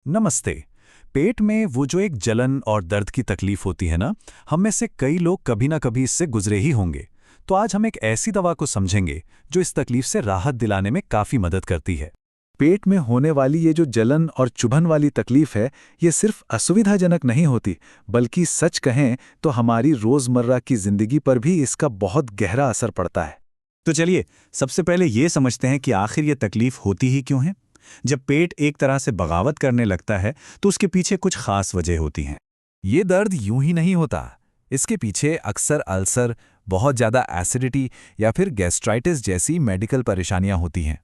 नमस्ते। पेट में वो जो एक जलन और दर्द की तकलीफ होती है ना, हम में से कई लोग कभी ना कभी इससे गुजरे ही होंगे। तो आज हम एक ऐसी दवा को समझेंगे जो इस तकलीफ से राहत दिलाने में काफ़ी मदद करती है। पेट में होने वाली ये जो जलन और चुभन वाली तकलीफ है, ये सिर्फ असुविधाजनक नहीं होती, बल्कि सच कहें तो हमारी रोज़मर्रा की ज़िंदगी पर भी इसका बहुत गहरा असर पड़ता है। तो चलिए, सबसे पहले ये समझते हैं कि आखिर ये तकलीफ होती ही क्यों है। जब पेट एक तरह से बगावत करने लगता है तो उसके पीछे कुछ खास वजह होती हैं। ये दर्द यूं ही नहीं होता। इसके पीछे अक्सर अल्सर, बहुत ज़्यादा एसिडिटी या फिर गैस्ट्राइटिस जैसी मेडिकल परेशानियां होती हैं।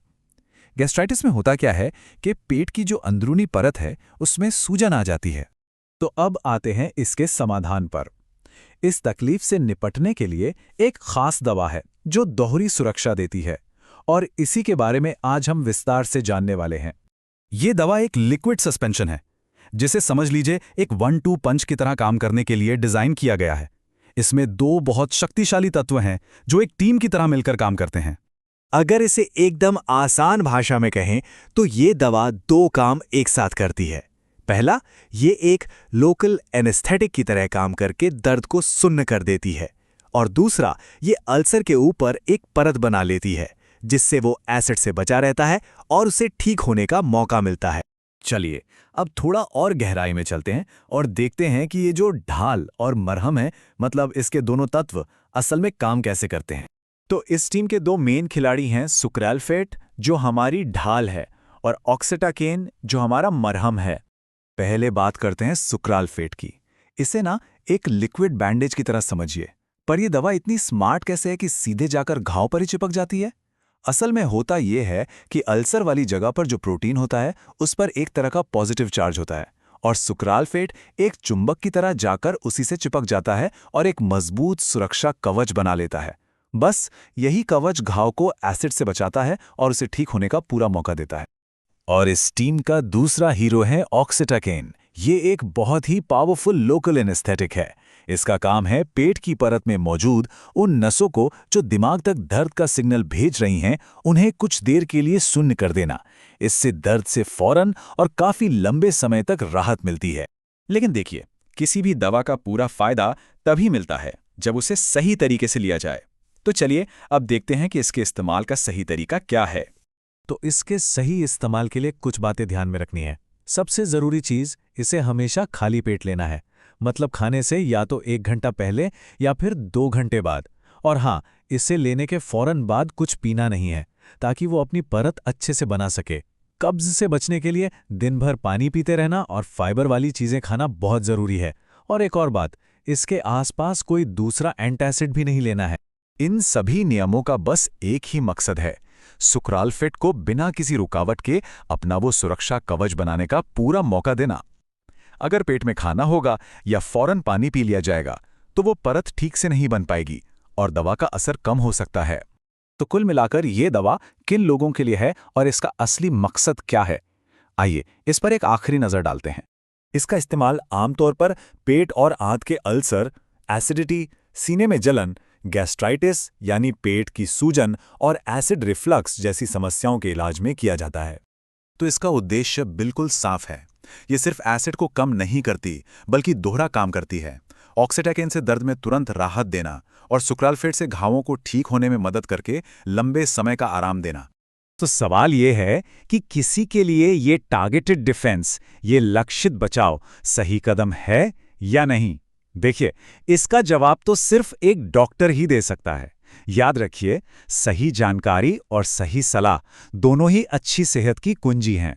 गैस्ट्राइटिस में होता क्या है कि पेट की जो अंदरूनी परत है उसमें सूजन आ जाती है। तो अब आते हैं इसके समाधान पर। इस तकलीफ से निपटने के लिए एक खास दवा है जो दोहरी सुरक्षा देती है, और इसी के बारे में आज हम विस्तार से जानने वाले हैं। ये दवा एक लिक्विड सस्पेंशन है, जिसे समझ लीजिए एक 1-2 पंच की तरह काम करने के लिए डिजाइन किया गया है। इसमें दो बहुत शक्तिशाली तत्व हैं जो एक टीम की तरह मिलकर काम करते हैं। अगर इसे एकदम आसान भाषा में कहें तो ये दवा दो काम एक साथ करती है। पहला, ये एक लोकल एनेस्थेटिक की तरह काम करके दर्द को सुन्न कर देती है, और दूसरा, ये अल्सर के ऊपर एक परत बना लेती है जिससे वो एसिड से बचा रहता है और उसे ठीक होने का मौका मिलता है। चलिए, अब थोड़ा और गहराई में चलते हैं और देखते हैं कि ये जो ढाल और मरहम है, मतलब इसके दोनों तत्व असल में काम कैसे करते हैं। तो इस टीम के दो मेन खिलाड़ी हैं, सुक्रालफेट जो हमारी ढाल है और ऑक्सीटाकेन जो हमारा मरहम है। पहले बात करते हैं सुक्रालफेट की। इसे ना एक लिक्विड बैंडेज की तरह समझिए, पर यह दवा इतनी स्मार्ट कैसे है कि सीधे जाकर घाव पर ही चिपक जाती है। असल में होता यह है कि अल्सर वाली जगह पर जो प्रोटीन होता है उस पर एक तरह का पॉजिटिव चार्ज होता है, और सुक्रालफेट एक चुंबक की तरह जाकर उसी से चिपक जाता है और एक मजबूत सुरक्षा कवच बना लेता है। बस यही कवच घाव को एसिड से बचाता है और उसे ठीक होने का पूरा मौका देता है। और इस टीम का दूसरा हीरो है ऑक्सीटाकेन। ये एक बहुत ही पावरफुल लोकल एनेस्थेटिक है। इसका काम है पेट की परत में मौजूद उन नसों को जो दिमाग तक दर्द का सिग्नल भेज रही हैं, उन्हें कुछ देर के लिए शून्य कर देना। इससे दर्द से फौरन और काफी लंबे समय तक राहत मिलती है। लेकिन देखिए, किसी भी दवा का पूरा फायदा तभी मिलता है जब उसे सही तरीके से लिया जाए। तो चलिए अब देखते हैं कि इसके इस्तेमाल का सही तरीका क्या है। तो इसके सही इस्तेमाल के लिए कुछ बातें ध्यान में रखनी है। सबसे ज़रूरी चीज़, इसे हमेशा खाली पेट लेना है, मतलब खाने से या तो 1 घंटा पहले या फिर 2 घंटे बाद। और हाँ, इसे लेने के फौरन बाद कुछ पीना नहीं है, ताकि वो अपनी परत अच्छे से बना सके। कब्ज से बचने के लिए दिन भर पानी पीते रहना और फाइबर वाली चीज़ें खाना बहुत ज़रूरी है। और एक और बात, इसके आसपास कोई दूसरा एंटासिड भी नहीं लेना है। इन सभी नियमों का बस एक ही मकसद है, सुक्रालफेट को बिना किसी रुकावट के अपना वो सुरक्षा कवच बनाने का पूरा मौका देना। अगर पेट में खाना होगा या फौरन पानी पी लिया जाएगा तो वो परत ठीक से नहीं बन पाएगी और दवा का असर कम हो सकता है। तो कुल मिलाकर ये दवा किन लोगों के लिए है और इसका असली मकसद क्या है, आइए इस पर एक आखिरी नज़र डालते हैं। इसका इस्तेमाल आमतौर पर पेट और आंत के अल्सर, एसिडिटी, सीने में जलन, गैस्ट्राइटिस यानी पेट की सूजन और एसिड रिफ्लक्स जैसी समस्याओं के इलाज में किया जाता है। तो इसका उद्देश्य बिल्कुल साफ है। ये सिर्फ एसिड को कम नहीं करती, बल्कि दोहरा काम करती है। ऑक्सीटाकेन से दर्द में तुरंत राहत देना और सुक्रालफेट से घावों को ठीक होने में मदद करके लंबे समय का आराम देना। तो सवाल ये है कि किसी के लिए ये टारगेटेड डिफेंस, ये लक्षित बचाव सही कदम है या नहीं? देखिए, इसका जवाब तो सिर्फ एक डॉक्टर ही दे सकता है। याद रखिए, सही जानकारी और सही सलाह दोनों ही अच्छी सेहत की कुंजी हैं।